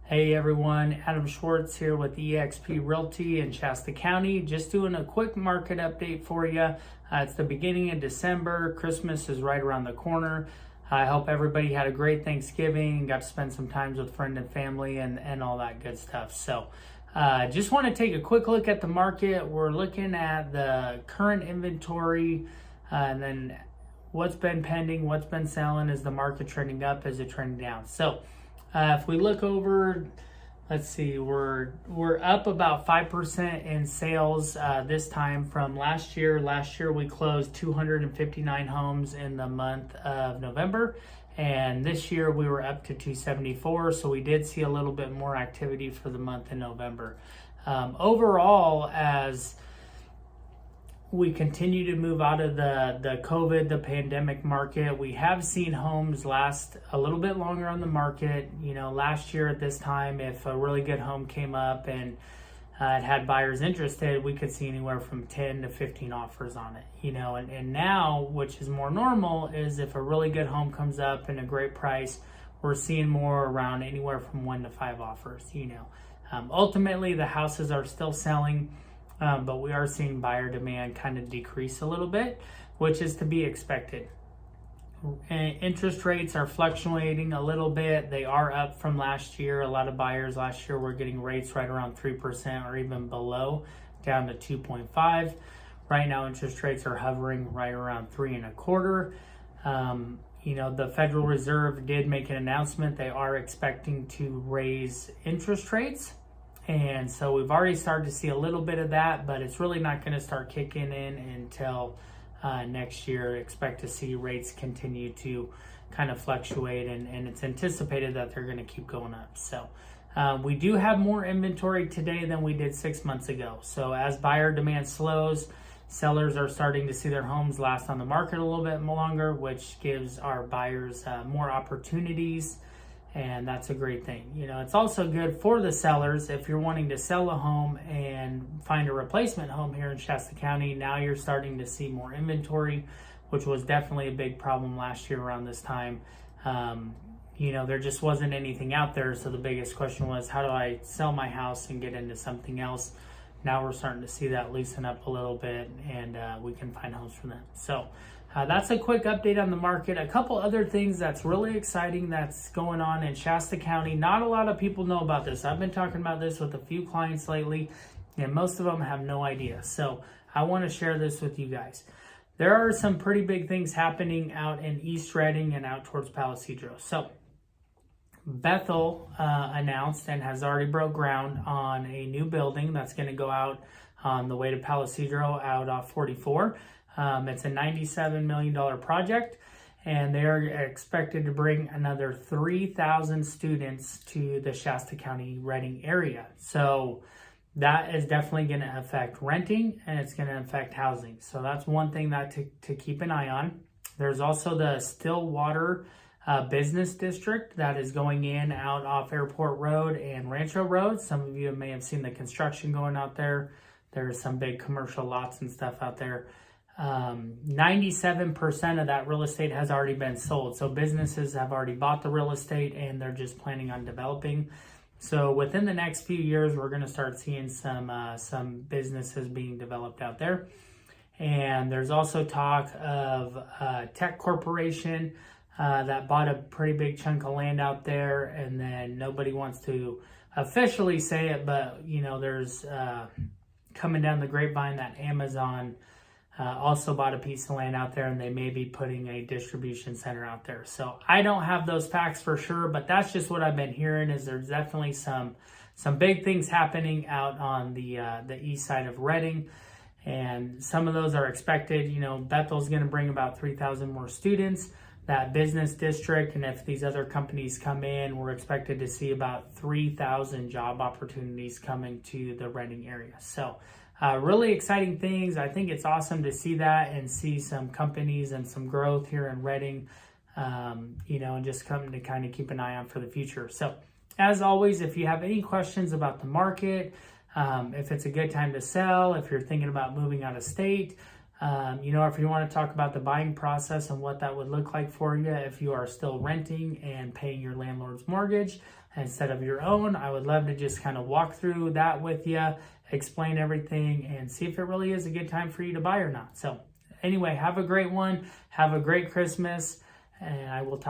Hey everyone, Adam Schwartz here with eXp Realty in Shasta County. Just doing a quick market update for you. It's the beginning of December. Christmas is right around the corner. I hope everybody had a great Thanksgiving and got to spend some time with friends and family and all that good stuff. So just want to take a quick look at the market. We're looking at the current inventory and then what's been pending, what's been selling. Is the market trending up? Is it trending down? So if we look over, let's see, we're up about 5% in sales this time from last year. Last year we closed 259 homes in the month of November, and this year we were up to 274. So we did see a little bit more activity for the month in November. Overall, as we continue to move out of the COVID, the pandemic market, we have seen homes last a little bit longer on the market. You know, last year at this time, if a really good home came up and it had buyers interested, we could see anywhere from 10 to 15 offers on it. You know, and now, which is more normal, is if a really good home comes up and a great price, we're seeing more around anywhere from 1 to 5 offers. You know, ultimately the houses are still selling. But we are seeing buyer demand kind of decrease a little bit, which is to be expected. Interest rates are fluctuating a little bit. They are up from last year. A lot of buyers last year were getting rates right around 3% or even below, down to 2.5. Right now, interest rates are hovering right around 3.25. You know, the Federal Reserve did make an announcement. They are expecting to raise interest rates. And so we've already started to see a little bit of that, but it's really not going to start kicking in until next year. Expect to see rates continue to kind of fluctuate, and it's anticipated that they're going to keep going up. So we do have more inventory today than we did 6 months ago. So as buyer demand slows, sellers are starting to see their homes last on the market a little bit longer, which gives our buyers more opportunities. And that's a great thing. You know, it's also good for the sellers if you're wanting to sell a home and find a replacement home here in Shasta County. Now you're starting to see more inventory, which was definitely a big problem last year around this time. You know, there just wasn't anything out there. So the biggest question was, how do I sell my house and get into something else? Now we're starting to see that loosen up a little bit, and we can find homes for them. So that's a quick update on the market. A couple other things that's really exciting that's going on in Shasta County. Not a lot of people know about this. I've been talking about this with a few clients lately, and most of them have no idea. So I want to share this with you guys. There are some pretty big things happening out in East Redding and out towards Palo Cedro. So Bethel announced and has already broke ground on a new building that's going to go out on the way to Palo Cedro out off 44. It's a $97 million project, and they are expected to bring another 3,000 students to the Shasta County Redding area. So that is definitely going to affect renting, and it's going to affect housing. So that's one thing that to keep an eye on. There's also the Stillwater business district that is going in out off Airport Road and Rancho Road. Some of you may have seen the construction going out there. There's some big commercial lots and stuff out there. 97% of that real estate has already been sold. So businesses have already bought the real estate and they're just planning on developing. So within the next few years, we're going to start seeing some businesses being developed out there. And there's also talk of Tech Corporation that bought a pretty big chunk of land out there, and then nobody wants to officially say it, but you know, there's coming down the grapevine that Amazon also bought a piece of land out there, and they may be putting a distribution center out there. So I don't have those facts for sure, but that's just what I've been hearing. Is there's definitely some big things happening out on the east side of Redding, and some of those are expected. You know, Bethel's going to bring about 3,000 more students. That business district, and if these other companies come in, we're expected to see about 3,000 job opportunities coming to the Redding area. So really exciting things. I think it's awesome to see that and see some companies and some growth here in Redding, you know, and just come to kind of keep an eye on for the future. So as always, if you have any questions about the market, if it's a good time to sell, if you're thinking about moving out of state, If you want to talk about the buying process and what that would look like for you if you are still renting and paying your landlord's mortgage instead of your own, I would love to just kind of walk through that with you, explain everything, and see if it really is a good time for you to buy or not. So anyway, have a great one. Have a great Christmas, and I will talk